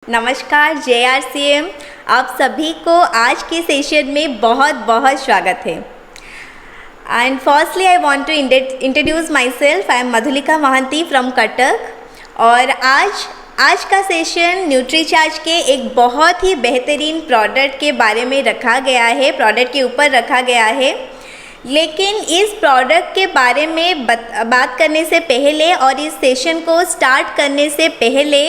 नमस्कार JRCM, आप सभी को आज के सेशन में बहुत बहुत स्वागत है। And firstly I want to introduce myself. I am Madhulika Mahanti from Cuttack. और आज का सेशन न्यूट्रीचार्ज के एक बहुत ही बेहतरीन प्रोडक्ट के बारे में रखा गया है, प्रोडक्ट के ऊपर रखा गया है। लेकिन इस प्रोडक्ट के बारे में बात करने से पहले और इस सेशन को स्टार्ट करने से पहले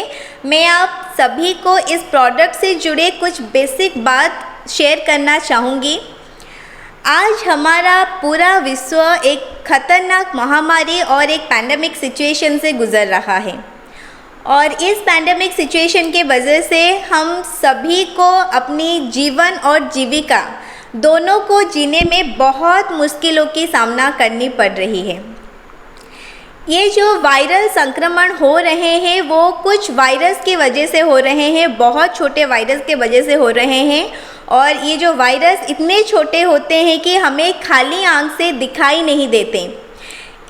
मैं आप सभी को इस प्रोडक्ट से जुड़े कुछ बेसिक बात शेयर करना चाहूँगी। आज हमारा पूरा विश्व एक खतरनाक महामारी और एक पैंडेमिक सिचुएशन से गुज़र रहा है और इस पैंडेमिक सिचुएशन के वजह से हम सभी को अपनी जीवन और जीविका दोनों को जीने में बहुत मुश्किलों की सामना करनी पड़ रही है। ये जो वायरल संक्रमण हो रहे हैं वो कुछ वायरस की वजह से हो रहे हैं, बहुत छोटे वायरस के वजह से हो रहे हैं। और ये जो वायरस इतने छोटे होते हैं कि हमें खाली आंख से दिखाई नहीं देते।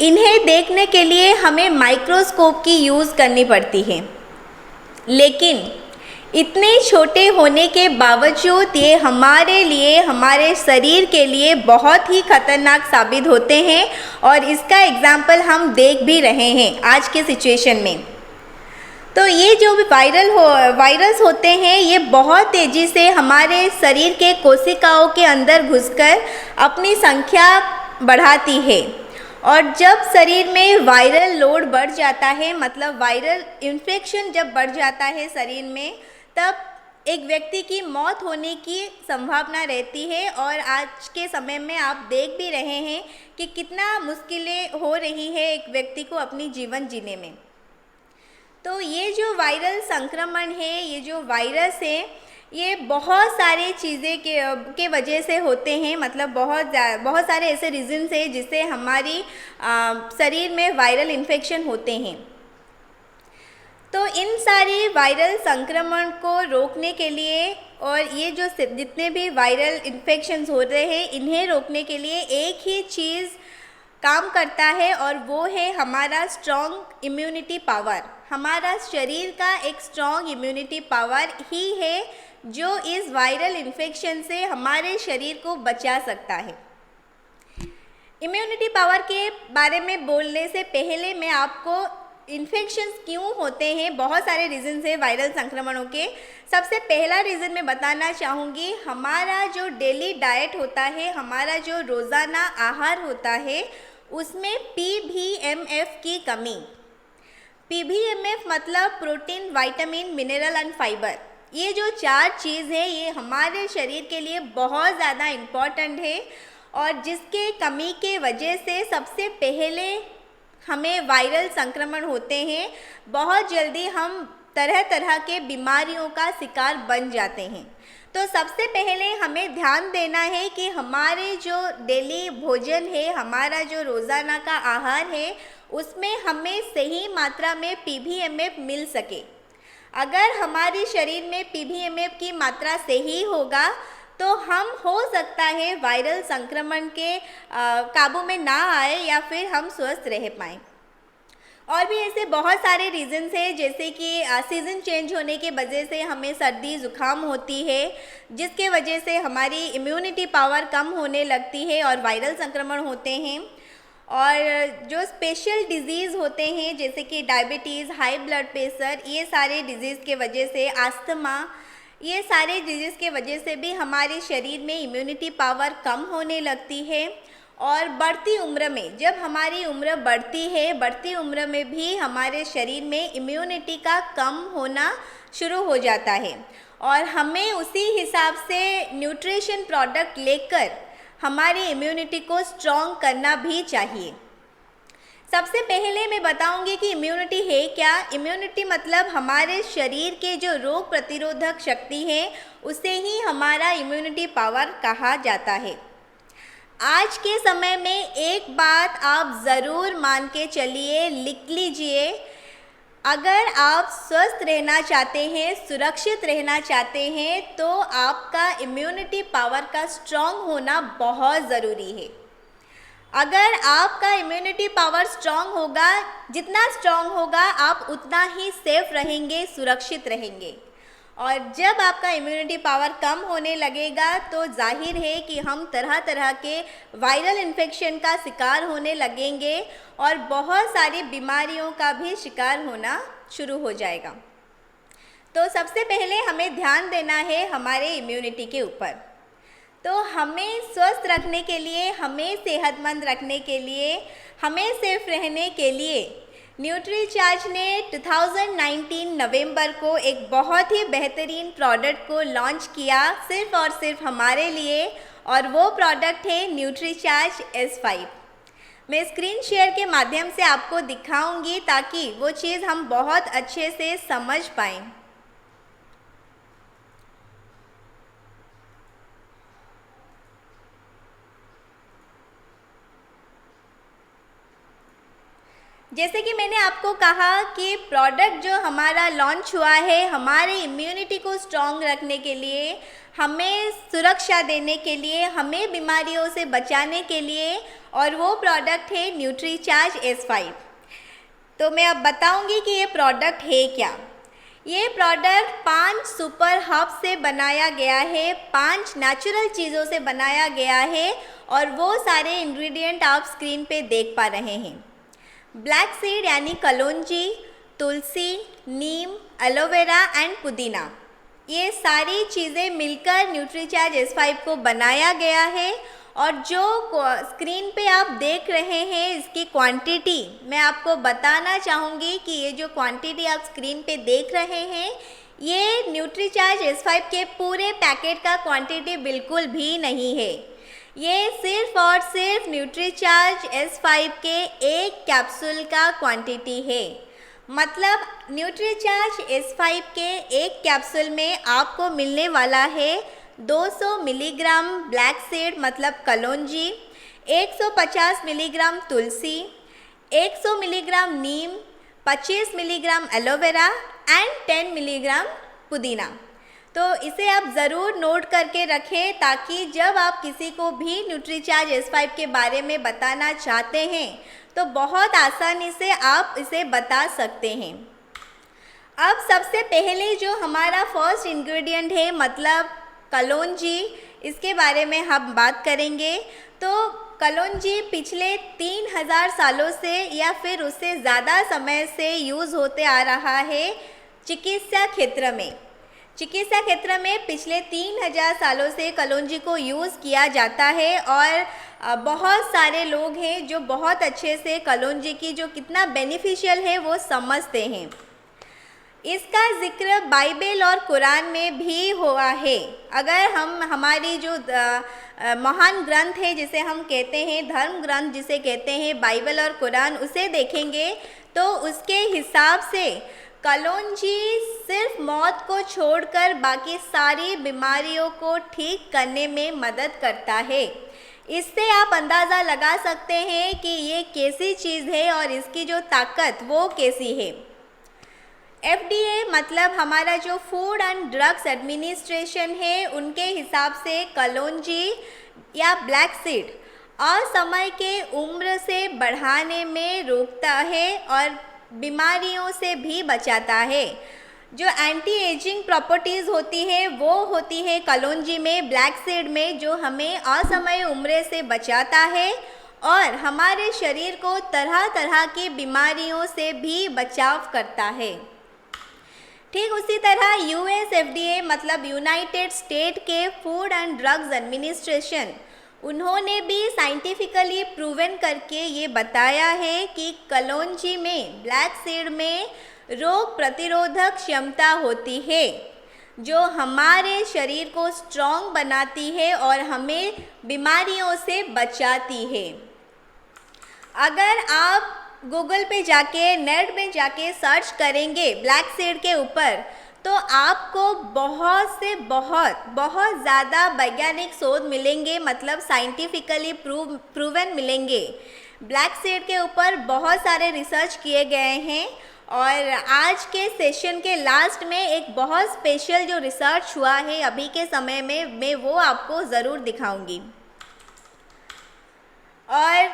इन्हें देखने के लिए हमें माइक्रोस्कोप की यूज़ करनी पड़ती है। लेकिन इतने छोटे होने के बावजूद ये हमारे लिए, हमारे शरीर के लिए बहुत ही खतरनाक साबित होते हैं और इसका एग्जाम्पल हम देख भी रहे हैं आज के सिचुएशन में। तो ये जो वायरस होते हैं ये बहुत तेज़ी से हमारे शरीर के कोशिकाओं के अंदर घुसकर अपनी संख्या बढ़ाती है। और जब शरीर में वायरल लोड बढ़ जाता है, मतलब वायरल इन्फेक्शन जब बढ़ जाता है शरीर में, तब एक व्यक्ति की मौत होने की संभावना रहती है। और आज के समय में आप देख भी रहे हैं कि कितना मुश्किलें हो रही है एक व्यक्ति को अपनी जीवन जीने में। तो ये जो वायरल संक्रमण है, ये जो वायरस है, ये बहुत सारे चीज़ें के वजह से होते हैं। मतलब बहुत सारे ऐसे रीज़न्स हैं जिससे हमारी शरीर में वायरल इन्फेक्शन होते हैं। तो इन सारी वायरल संक्रमण को रोकने के लिए और ये जो जितने भी वायरल इन्फेक्शंस हो रहे हैं इन्हें रोकने के लिए एक ही चीज़ काम करता है और वो है हमारा स्ट्रॉन्ग इम्यूनिटी पावर। हमारा शरीर का एक स्ट्रॉन्ग इम्यूनिटी पावर ही है जो इस वायरल इन्फेक्शन से हमारे शरीर को बचा सकता है। इम्यूनिटी पावर के बारे में बोलने से पहले मैं आपको इन्फेक्शंस क्यों होते हैं, बहुत सारे रीज़न्स हैं वायरल संक्रमणों के। सबसे पहला रीज़न मैं बताना चाहूँगी, हमारा जो डेली डाइट होता है, हमारा जो रोज़ाना आहार होता है, उसमें PBMF की कमी। PBMF मतलब protein, vitamin, mineral and fibre. ये जो चार चीज़ है ये हमारे शरीर के लिए बहुत ज़्यादा इम्पॉर्टेंट है और जिसके कमी के वजह से सबसे पहले हमें वायरल संक्रमण होते हैं। बहुत जल्दी हम तरह तरह के बीमारियों का शिकार बन जाते हैं। तो सबसे पहले हमें ध्यान देना है कि हमारे जो डेली भोजन है, हमारा जो रोज़ाना का आहार है, उसमें हमें सही मात्रा में PBMF मिल सके। अगर हमारे शरीर में PBMF की मात्रा सही होगा तो हम हो सकता है वायरल संक्रमण के काबू में ना आए या फिर हम स्वस्थ रह पाएँ। और भी ऐसे बहुत सारे रीज़न्स हैं, जैसे कि सीज़न चेंज होने के वजह से हमें सर्दी ज़ुकाम होती है, जिसके वजह से हमारी इम्यूनिटी पावर कम होने लगती है और वायरल संक्रमण होते हैं। और जो स्पेशल डिजीज़ होते हैं जैसे कि डायबिटीज़, हाई ब्लड प्रेशर, ये सारे डिजीज़ के वजह से, अस्थमा, ये सारे डिजीज़ के वजह से भी हमारे शरीर में इम्यूनिटी पावर कम होने लगती है। और बढ़ती उम्र में, जब हमारी उम्र बढ़ती है, बढ़ती उम्र में भी हमारे शरीर में इम्यूनिटी का कम होना शुरू हो जाता है और हमें उसी हिसाब से न्यूट्रिशन प्रोडक्ट लेकर हमारी इम्यूनिटी को स्ट्रॉन्ग करना भी चाहिए। सबसे पहले मैं बताऊंगी कि इम्यूनिटी है क्या। इम्यूनिटी मतलब हमारे शरीर के जो रोग प्रतिरोधक शक्ति है उसे ही हमारा इम्यूनिटी पावर कहा जाता है। आज के समय में एक बात आप ज़रूर मान के चलिए, लिख लीजिए, अगर आप स्वस्थ रहना चाहते हैं, सुरक्षित रहना चाहते हैं, तो आपका इम्यूनिटी पावर का स्ट्रॉन्ग होना बहुत ज़रूरी है। अगर आपका इम्यूनिटी पावर स्ट्रॉन्ग होगा, जितना स्ट्रॉन्ग होगा आप उतना ही सेफ रहेंगे, सुरक्षित रहेंगे। और जब आपका इम्यूनिटी पावर कम होने लगेगा तो जाहिर है कि हम तरह तरह के वायरल इन्फेक्शन का शिकार होने लगेंगे और बहुत सारी बीमारियों का भी शिकार होना शुरू हो जाएगा। तो सबसे पहले हमें ध्यान देना है हमारे इम्यूनिटी के ऊपर। तो हमें स्वस्थ रखने के लिए, हमें सेहतमंद रखने के लिए, हमें सेफ रहने के लिए न्यूट्रीचार्ज ने 2019 नवंबर को एक बहुत ही बेहतरीन प्रोडक्ट को लॉन्च किया सिर्फ और सिर्फ हमारे लिए, और वो प्रोडक्ट है न्यूट्रीचार्ज S5। मैं स्क्रीन शेयर के माध्यम से आपको दिखाऊंगी ताकि वो चीज़ हम बहुत अच्छे से समझ पाएँ। जैसे कि मैंने आपको कहा कि प्रोडक्ट जो हमारा लॉन्च हुआ है हमारे इम्यूनिटी को स्ट्रॉन्ग रखने के लिए, हमें सुरक्षा देने के लिए, हमें बीमारियों से बचाने के लिए, और वो प्रोडक्ट है न्यूट्रीचार्ज S5। तो मैं अब बताऊंगी कि ये प्रोडक्ट है क्या। ये प्रोडक्ट 5 सुपर हर्ब से बनाया गया है, 5 नेचुरल चीज़ों से बनाया गया है, और वो सारे इंग्रेडिएंट आप स्क्रीन पे देख पा रहे हैं। ब्लैक सीड यानी कलौंजी, तुलसी, नीम, एलोवेरा एंड पुदीना, ये सारी चीज़ें मिलकर न्यूट्रीचार्ज S5 को बनाया गया है। और जो स्क्रीन पे आप देख रहे हैं इसकी क्वांटिटी मैं आपको बताना चाहूँगी कि ये जो क्वांटिटी आप स्क्रीन पे देख रहे हैं ये न्यूट्रीचार्ज S5 के पूरे पैकेट का क्वांटिटी बिल्कुल भी नहीं है। ये सिर्फ और सिर्फ न्यूट्रीचार्ज S5 के एक कैप्सूल का क्वांटिटी है। मतलब न्यूट्रीचार्ज S5 के एक कैप्सूल में आपको मिलने वाला है 200 मिलीग्राम ब्लैक सीड मतलब कलौंजी, 150 milligram Tulsi, 100 milligram Neem, 25 milligram aloe vera and 10 milligram पुदीना। तो इसे आप ज़रूर नोट करके रखें ताकि जब आप किसी को भी न्यूट्रीचार्ज S5 के बारे में बताना चाहते हैं तो बहुत आसानी से आप इसे बता सकते हैं। अब सबसे पहले जो हमारा फर्स्ट इंग्रेडिएंट है मतलब कलौंजी, इसके बारे में हम बात करेंगे। तो कलौंजी पिछले 3000 सालों से या फिर उससे ज़्यादा समय से यूज़ होते आ रहा है चिकित्सा क्षेत्र में। चिकित्सा क्षेत्र में पिछले 3000 सालों से कलौंजी को यूज़ किया जाता है और बहुत सारे लोग हैं जो बहुत अच्छे से कलौंजी की जो कितना बेनिफिशियल है वो समझते हैं। इसका जिक्र बाइबल और कुरान में भी हुआ है। अगर हम हमारी जो महान ग्रंथ है जिसे हम कहते हैं धर्म ग्रंथ जिसे कहते हैं बाइबल और कुरान, उसे देखेंगे तो उसके हिसाब से कलौंजी सिर्फ मौत को छोड़कर बाकी सारी बीमारियों को ठीक करने में मदद करता है। इससे आप अंदाज़ा लगा सकते हैं कि ये कैसी चीज़ है और इसकी जो ताकत वो कैसी है। FDA मतलब हमारा जो फूड एंड ड्रग्स एडमिनिस्ट्रेशन है उनके हिसाब से कलौंजी या ब्लैक सीड असमय के उम्र से बढ़ाने में रोकता है और बीमारियों से भी बचाता है। जो एंटी एजिंग प्रॉपर्टीज़ होती है वो होती है कलौंजी में, ब्लैक सीड में, जो हमें असमय उम्र से बचाता है और हमारे शरीर को तरह तरह की बीमारियों से भी बचाव करता है। ठीक उसी तरह US FDA मतलब यूनाइटेड स्टेट के फूड एंड ड्रग्स एडमिनिस्ट्रेशन, उन्होंने भी साइंटिफिकली प्रूवन करके ये बताया है कि कलौंजी में, ब्लैक सीड में रोग प्रतिरोधक क्षमता होती है जो हमारे शरीर को स्ट्रॉन्ग बनाती है और हमें बीमारियों से बचाती है। अगर आप गूगल पे जाके नेट में जाके सर्च करेंगे ब्लैक सीड के ऊपर तो आपको बहुत ज़्यादा वैज्ञानिक शोध मिलेंगे, मतलब साइंटिफिकली प्रूवन मिलेंगे। ब्लैक सीड के ऊपर बहुत सारे रिसर्च किए गए हैं और आज के सेशन के लास्ट में एक बहुत स्पेशल जो रिसर्च हुआ है अभी के समय में मैं वो आपको ज़रूर दिखाऊंगी। और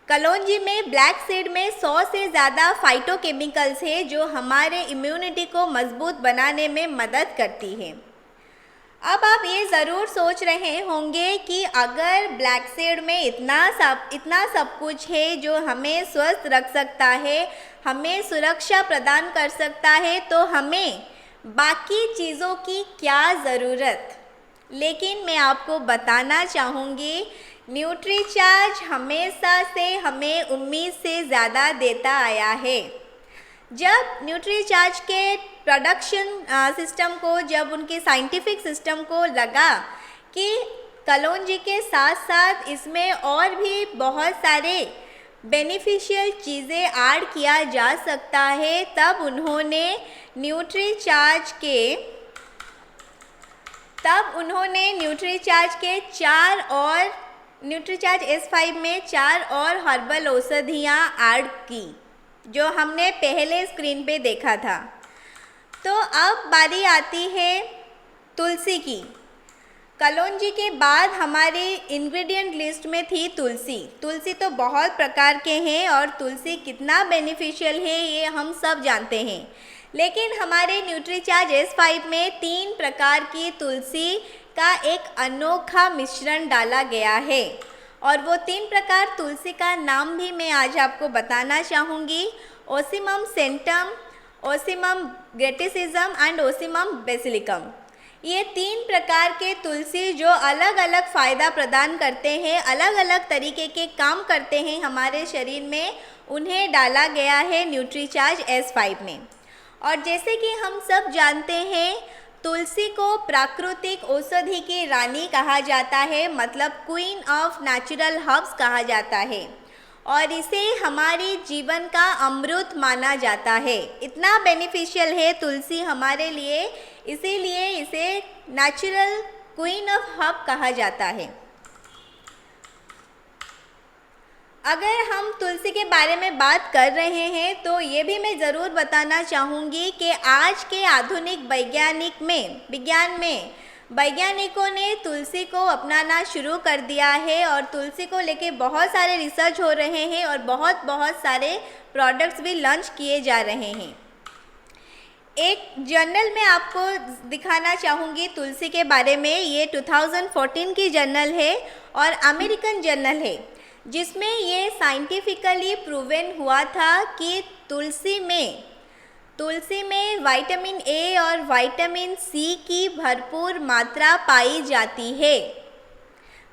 कलौंजी में, ब्लैक सीड में 100 से ज़्यादा फाइटोकेमिकल्स है जो हमारे इम्यूनिटी को मजबूत बनाने में मदद करती है। अब आप ये ज़रूर सोच रहे होंगे कि अगर ब्लैक सीड में इतना सब कुछ है जो हमें स्वस्थ रख सकता है, हमें सुरक्षा प्रदान कर सकता है, तो हमें बाकी चीज़ों की क्या ज़रूरत। लेकिन मैं आपको बताना चाहूँगी, न्यूट्रीचार्ज हमेशा से हमें उम्मीद से ज़्यादा देता आया है। जब न्यूट्रीचार्ज के प्रोडक्शन सिस्टम को, जब उनके साइंटिफिक सिस्टम को लगा कि कलौंजी के साथ साथ इसमें और भी बहुत सारे बेनिफिशियल चीज़ें ऐड किया जा सकता है, तब उन्होंने न्यूट्रीचार्ज के न्यूट्रीचार्ज S5 में 4 और हर्बल औषधियाँ ऐड की, जो हमने पहले स्क्रीन पे देखा था। तो अब बारी आती है तुलसी की। कलौंजी के बाद हमारे इंग्रेडिएंट लिस्ट में थी तुलसी। तुलसी तो बहुत प्रकार के हैं और तुलसी कितना बेनिफिशियल है ये हम सब जानते हैं, लेकिन हमारे न्यूट्रीचार्ज S5 में 3 प्रकार की तुलसी का एक अनोखा मिश्रण डाला गया है, और वो 3 प्रकार तुलसी का नाम भी मैं आज आपको बताना चाहूँगी। Ocimum sanctum, Ocimum gratissimum and Ocimum basilicum. ये 3 प्रकार के तुलसी जो अलग अलग फ़ायदा प्रदान करते हैं, अलग अलग तरीके के काम करते हैं हमारे शरीर में, उन्हें डाला गया है न्यूट्रीचार्ज S5 में। और जैसे कि हम सब जानते हैं, तुलसी को प्राकृतिक औषधि की रानी कहा जाता है, मतलब क्वीन ऑफ नेचुरल हर्ब्स कहा जाता है, और इसे हमारे जीवन का अमृत माना जाता है। इतना बेनिफिशियल है तुलसी हमारे लिए, इसीलिए इसे नेचुरल क्वीन ऑफ हर्ब कहा जाता है। अगर हम तुलसी के बारे में बात कर रहे हैं तो ये भी मैं ज़रूर बताना चाहूँगी कि आज के आधुनिक विज्ञान में वैज्ञानिकों ने तुलसी को अपनाना शुरू कर दिया है, और तुलसी को लेके बहुत सारे रिसर्च हो रहे हैं और बहुत सारे प्रोडक्ट्स भी लॉन्च किए जा रहे हैं। एक जर्नल में आपको दिखाना चाहूँगी तुलसी के बारे में। ये 2014 की जर्नल है और अमेरिकन जर्नल है, जिसमें ये साइंटिफिकली प्रूवन हुआ था कि तुलसी में विटामिन ए और विटामिन सी की भरपूर मात्रा पाई जाती है।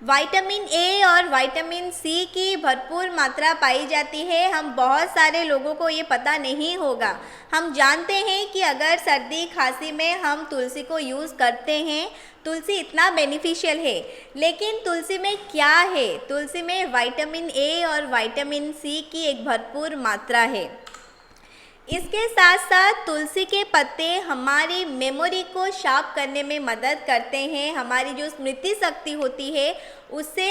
विटामिन ए और विटामिन सी की भरपूर मात्रा पाई जाती है। हम बहुत सारे लोगों को ये पता नहीं होगा। हम जानते हैं कि अगर सर्दी खांसी में हम तुलसी को यूज़ करते हैं, तुलसी इतना बेनिफिशियल है, लेकिन तुलसी में क्या है? तुलसी में विटामिन ए और विटामिन सी की एक भरपूर मात्रा है। इसके साथ साथ तुलसी के पत्ते हमारी मेमोरी को शार्प करने में मदद करते हैं, हमारी जो स्मृति शक्ति होती है उसे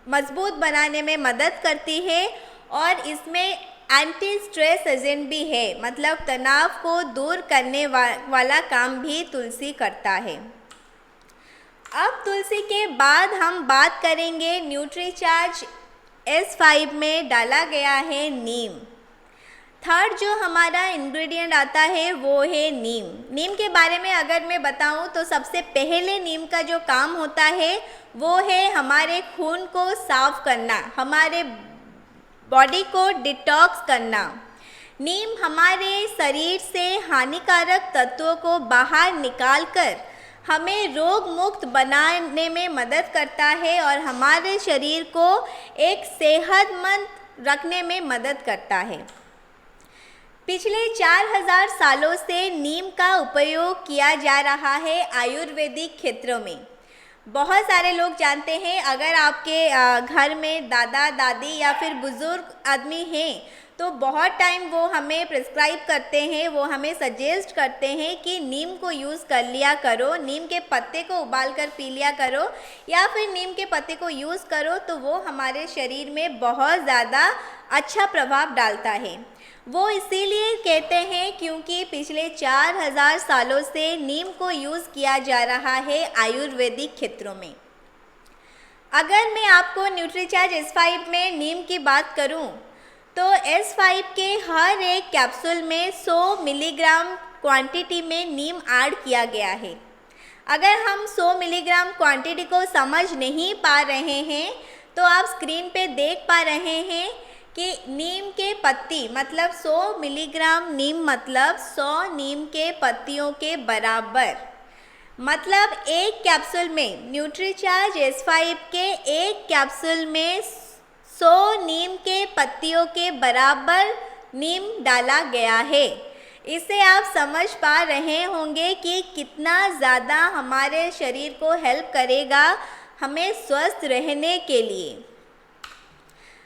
मजबूत बनाने में मदद करती है, और इसमें एंटी स्ट्रेस एजेंट भी है, मतलब तनाव को दूर करने वाला काम भी तुलसी करता है। अब तुलसी के बाद हम बात करेंगे न्यूट्रीचार्ज S5 में डाला गया है नीम। थर्ड जो हमारा इंग्रेडिएंट आता है वो है नीम। नीम के बारे में अगर मैं बताऊं तो सबसे पहले नीम का जो काम होता है वो है हमारे खून को साफ करना, हमारे बॉडी को डिटॉक्स करना। नीम हमारे शरीर से हानिकारक तत्वों को बाहर निकालकर हमें रोग मुक्त बनाने में मदद करता है और हमारे शरीर को एक सेहतमंद रखने में मदद करता है। पिछले 4000 सालों से नीम का उपयोग किया जा रहा है आयुर्वेदिक क्षेत्रों में। बहुत सारे लोग जानते हैं, अगर आपके घर में दादा दादी या फिर बुज़ुर्ग आदमी हैं तो बहुत टाइम वो हमें प्रिस्क्राइब करते हैं, वो हमें सजेस्ट करते हैं कि नीम को यूज़ कर लिया करो, नीम के पत्ते को उबाल कर पी लिया करो, या फिर नीम के पत्ते को यूज़ करो तो वो हमारे शरीर में बहुत ज़्यादा अच्छा प्रभाव डालता है। वो इसीलिए कहते हैं क्योंकि पिछले 4000 सालों से नीम को यूज़ किया जा रहा है आयुर्वेदिक क्षेत्रों में। अगर मैं आपको न्यूट्रीचार्ज S5 में नीम की बात करूं, तो S5 के हर एक कैप्सूल में 100 मिलीग्राम क्वांटिटी में नीम ऐड किया गया है। अगर हम 100 मिलीग्राम क्वांटिटी को समझ नहीं पा रहे हैं, तो आप स्क्रीन पे देख पा रहे हैं कि नीम के पत्ती मतलब 100 मिलीग्राम नीम मतलब 100 नीम के पत्तियों के बराबर। मतलब एक कैप्सूल में न्यूट्रीचार्ज S5 के एक कैप्सूल में 100 नीम के पत्तियों के बराबर नीम डाला गया है। इससे आप समझ पा रहे होंगे कि कितना ज़्यादा हमारे शरीर को हेल्प करेगा हमें स्वस्थ रहने के लिए।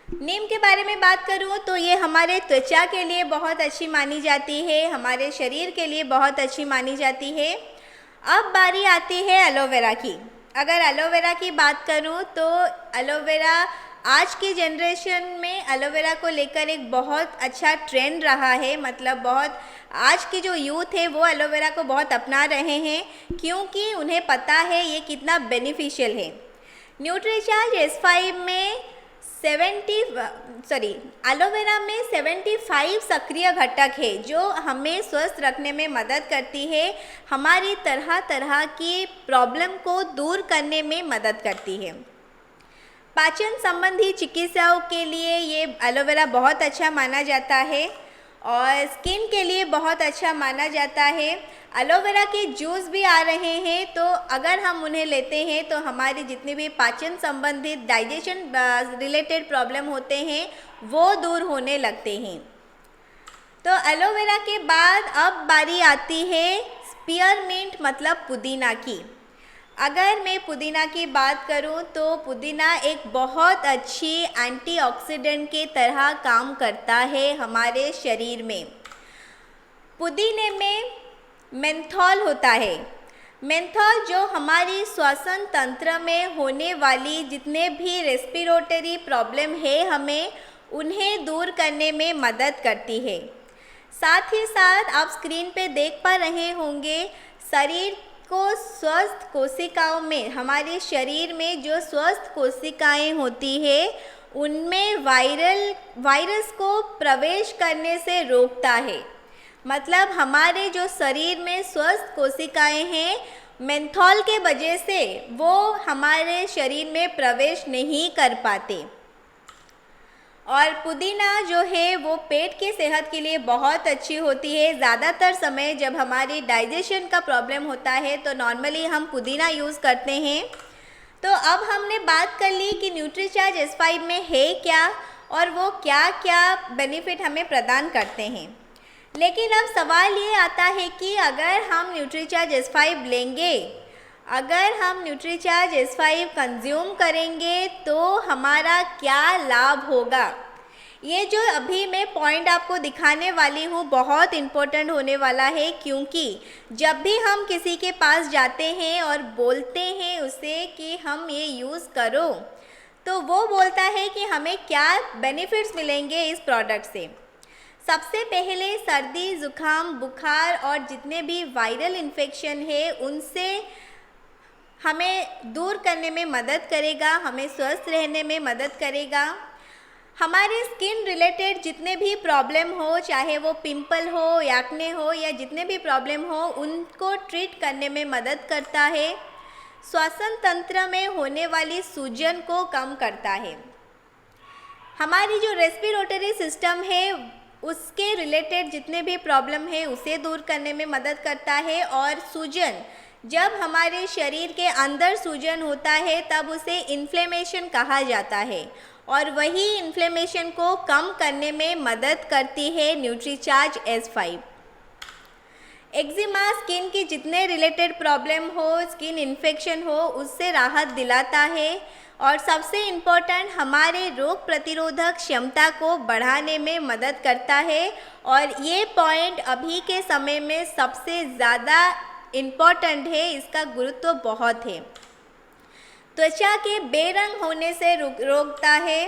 नीम के बारे में बात करूं तो ये हमारे त्वचा के लिए बहुत अच्छी मानी जाती है, हमारे शरीर के लिए बहुत अच्छी मानी जाती है। अब बारी आती है एलोवेरा की। अगर एलोवेरा की बात करूं तो एलोवेरा आज की जनरेशन में एलोवेरा को लेकर एक बहुत अच्छा ट्रेंड रहा है। मतलब बहुत आज की जो यूथ है वो एलोवेरा को बहुत अपना रहे हैं, क्योंकि उन्हें पता है ये कितना बेनिफिशियल है। न्यूट्रीचार्ज S5 में एलोवेरा में 75 सक्रिय घटक है जो हमें स्वस्थ रखने में मदद करती है, हमारी तरह तरह की प्रॉब्लम को दूर करने में मदद करती है। पाचन संबंधी चिकित्साओं के लिए ये एलोवेरा बहुत अच्छा माना जाता है और स्किन के लिए बहुत अच्छा माना जाता है। एलोवेरा के जूस भी आ रहे हैं, तो अगर हम उन्हें लेते हैं तो हमारी जितनी भी पाचन संबंधित डाइजेशन रिलेटेड प्रॉब्लम होते हैं वो दूर होने लगते हैं। तो एलोवेरा के बाद अब बारी आती है स्पीयरमिंट मतलब पुदीना की। अगर मैं पुदीना की बात करूं तो पुदीना एक बहुत अच्छी एंटीऑक्सीडेंट के तरह काम करता है हमारे शरीर में। पुदीने में मेंथॉल होता है। मेंथॉल जो हमारी श्वसन तंत्र में होने वाली जितने भी रेस्पिरेटरी प्रॉब्लम है हमें उन्हें दूर करने में मदद करती है। साथ ही साथ आप स्क्रीन पे देख पा रहे होंगे शरीर को स्वस्थ कोशिकाओं में, हमारे शरीर में जो स्वस्थ कोशिकाएं होती है उनमें वायरस को प्रवेश करने से रोकता है। मतलब हमारे जो शरीर में स्वस्थ कोशिकाएं हैं मेंथॉल के वजह से वो हमारे शरीर में प्रवेश नहीं कर पाते। और पुदीना जो है वो पेट की सेहत के लिए बहुत अच्छी होती है। ज़्यादातर समय जब हमारी डाइजेशन का प्रॉब्लम होता है तो नॉर्मली हम पुदीना यूज़ करते हैं। तो अब हमने बात कर ली कि न्यूट्रीचार्ज S5 में है क्या और वो क्या क्या बेनिफिट हमें प्रदान करते हैं। लेकिन अब सवाल ये आता है कि अगर हम न्यूट्रीचार्ज S5 लेंगे, अगर हम न्यूट्रीचार्ज S5 कंज्यूम करेंगे तो हमारा क्या लाभ होगा। ये जो अभी मैं पॉइंट आपको दिखाने वाली हूँ बहुत इम्पोर्टेंट होने वाला है, क्योंकि जब भी हम किसी के पास जाते हैं और बोलते हैं उसे कि हम ये यूज़ करो, तो वो बोलता है कि हमें क्या बेनिफिट्स मिलेंगे इस प्रोडक्ट से। सबसे पहले सर्दी, ज़ुकाम, बुखार और जितने भी वायरल इन्फेक्शन है उनसे हमें दूर करने में मदद करेगा, हमें स्वस्थ रहने में मदद करेगा। हमारे स्किन रिलेटेड जितने भी प्रॉब्लम हो, चाहे वो पिंपल हो, एक्ने हो या जितने भी प्रॉब्लम हो, उनको ट्रीट करने में मदद करता है। श्वसन तंत्र में होने वाली सूजन को कम करता है। हमारी जो रेस्पिरेटरी सिस्टम है उसके रिलेटेड जितने भी प्रॉब्लम है उसे दूर करने में मदद करता है। और सूजन, जब हमारे शरीर के अंदर सूजन होता है तब उसे इन्फ्लेमेशन कहा जाता है और वही इन्फ्लेमेशन को कम करने में मदद करती है न्यूट्रीचार्ज S5। एक्जिमा, स्किन की जितने रिलेटेड प्रॉब्लम हो, स्किन इन्फेक्शन हो, उससे राहत दिलाता है। और सबसे इम्पोर्टेंट हमारे रोग प्रतिरोधक क्षमता को बढ़ाने में मदद करता है। और ये पॉइंट अभी के समय में सबसे ज़्यादा इम्पॉर्टेंट है, इसका गुरुत्व बहुत है। त्वचा के बेरंग होने से रोकता है।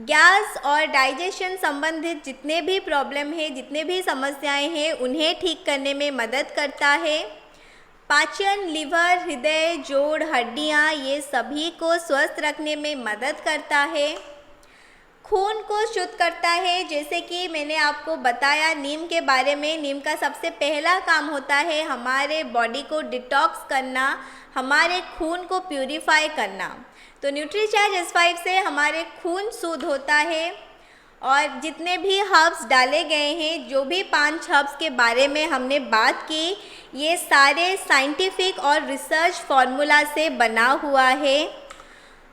गैस और डाइजेशन संबंधित जितने भी प्रॉब्लम है, जितने भी समस्याएं हैं उन्हें ठीक करने में मदद करता है। पाचन, लिवर, हृदय, जोड़, हड्डियाँ ये सभी को स्वस्थ रखने में मदद करता है। खून को शुद्ध करता है, जैसे कि मैंने आपको बताया नीम के बारे में। नीम का सबसे पहला काम होता है हमारे बॉडी को डिटॉक्स करना, हमारे खून को प्यूरिफाई करना। तो न्यूट्रीचार्ज S5 से हमारे खून शुद्ध होता है। और जितने भी हर्ब्स डाले गए हैं, जो भी 5 हर्ब्स के बारे में हमने बात की, ये सारे साइंटिफिक और रिसर्च फार्मूला से बना हुआ है,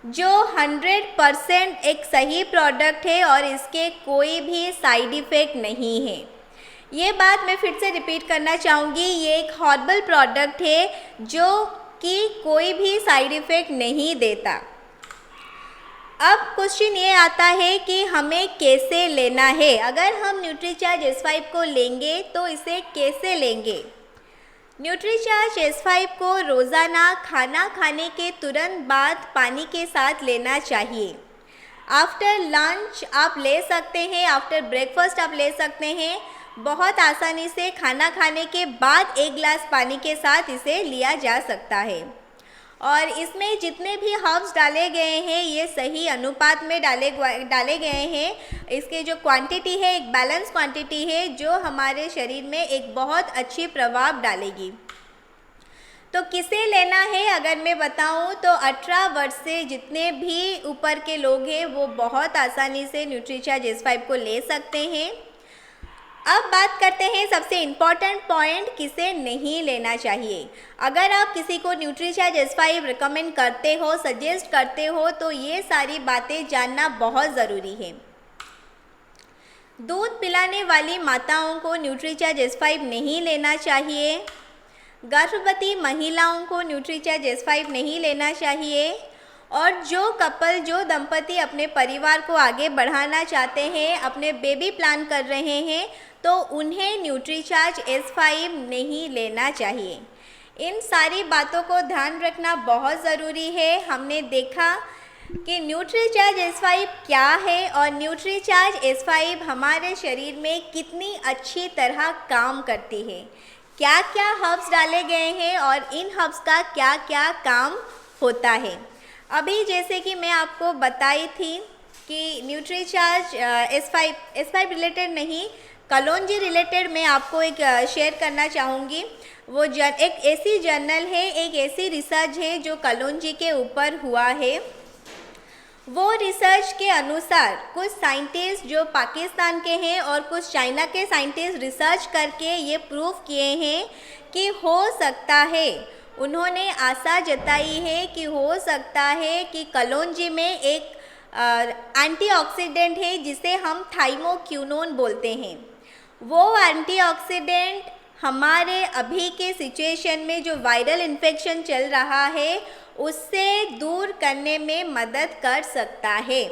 जो 100% एक सही प्रोडक्ट है और इसके कोई भी साइड इफ़ेक्ट नहीं है। ये बात मैं फिर से रिपीट करना चाहूँगी, ये एक हर्बल प्रोडक्ट है जो कि कोई भी साइड इफ़ेक्ट नहीं देता। अब क्वेश्चन ये आता है कि हमें कैसे लेना है। अगर हम न्यूट्रीचार्ज S5 को लेंगे तो इसे कैसे लेंगे। न्यूट्रीचार्ज S5 को रोज़ाना खाना खाने के तुरंत बाद पानी के साथ लेना चाहिए। आफ्टर लंच आप ले सकते हैं, आफ्टर ब्रेकफास्ट आप ले सकते हैं। बहुत आसानी से खाना खाने के बाद 1 गिलास पानी के साथ इसे लिया जा सकता है। और इसमें जितने भी हर्ब्स डाले गए हैं ये सही अनुपात में डाले गए हैं। इसके जो क्वांटिटी है एक बैलेंस क्वांटिटी है, जो हमारे शरीर में एक बहुत अच्छी प्रभाव डालेगी। तो किसे लेना है अगर मैं बताऊं तो 18 वर्ष से जितने भी ऊपर के लोग हैं वो बहुत आसानी से न्यूट्रीचार्ज S5 को ले सकते हैं। अब बात करते हैं सबसे इम्पॉर्टेंट पॉइंट, किसे नहीं लेना चाहिए। अगर आप किसी को न्यूट्रीचार्ज S5 रिकमेंड करते हो, सजेस्ट करते हो, तो ये सारी बातें जानना बहुत ज़रूरी है। दूध पिलाने वाली माताओं को न्यूट्रीचार्ज S5 नहीं लेना चाहिए। गर्भवती महिलाओं को न्यूट्रीचार्ज S5 नहीं लेना चाहिए। और जो दंपति अपने परिवार को आगे बढ़ाना चाहते हैं, अपने बेबी प्लान कर रहे हैं, तो उन्हें न्यूट्रीचार्ज S5 नहीं लेना चाहिए। इन सारी बातों को ध्यान रखना बहुत ज़रूरी है। हमने देखा कि न्यूट्रीचार्ज S5 क्या है और न्यूट्रीचार्ज S5 हमारे शरीर में कितनी अच्छी तरह काम करती है, क्या क्या हर्ब्स डाले गए हैं और इन हर्ब्स का क्या क्या काम होता है। अभी जैसे कि मैं आपको बताई थी कि न्यूट्रीचार्ज S5 रिलेटेड नहीं, कलौंजी रिलेटेड मैं आपको एक शेयर करना चाहूँगी। वो एक ऐसी जर्नल है, एक ऐसी रिसर्च है जो कलौंजी के ऊपर हुआ है। वो रिसर्च के अनुसार कुछ साइंटिस्ट जो पाकिस्तान के हैं और कुछ चाइना के साइंटिस्ट रिसर्च करके ये प्रूव किए हैं कि हो सकता है, उन्होंने आशा जताई है कि हो सकता है कि कलौंजी में एक एंटीऑक्सीडेंट है जिसे हम थाइमोक्विनोन बोलते हैं। वो एंटीऑक्सीडेंट हमारे अभी के सिचुएशन में जो वायरल इन्फेक्शन चल रहा है उससे दूर करने में मदद कर सकता है।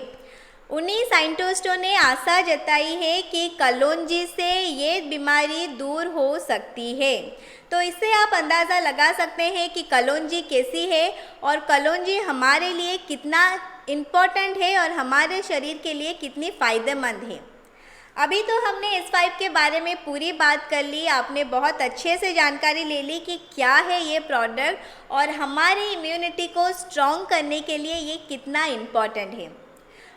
उन्हीं साइंटिस्टों ने आशा जताई है कि कलौंजी से ये बीमारी दूर हो सकती है। तो इससे आप अंदाज़ा लगा सकते हैं कि कलौंजी कैसी है और कलौंजी हमारे लिए कितना इम्पोर्टेंट है और हमारे शरीर के लिए कितनी फ़ायदेमंद है। अभी तो हमने S5 के बारे में पूरी बात कर ली, आपने बहुत अच्छे से जानकारी ले ली कि क्या है ये प्रोडक्ट और हमारी इम्यूनिटी को स्ट्रॉन्ग करने के लिए ये कितना इम्पॉर्टेंट है।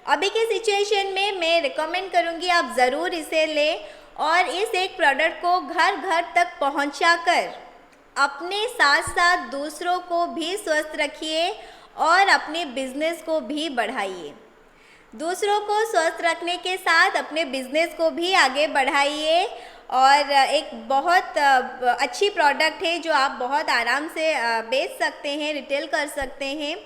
अभी के सिचुएशन में मैं रिकमेंड करूँगी आप ज़रूर इसे लें और इस एक प्रोडक्ट को घर घर तक पहुँचाकर अपने साथ साथ दूसरों को भी स्वस्थ रखिए और अपने बिजनेस को भी बढ़ाइए। दूसरों को स्वस्थ रखने के साथ अपने बिजनेस को भी आगे बढ़ाइए और एक बहुत अच्छी प्रोडक्ट है जो आप बहुत आराम से बेच सकते हैं, रिटेल कर सकते हैं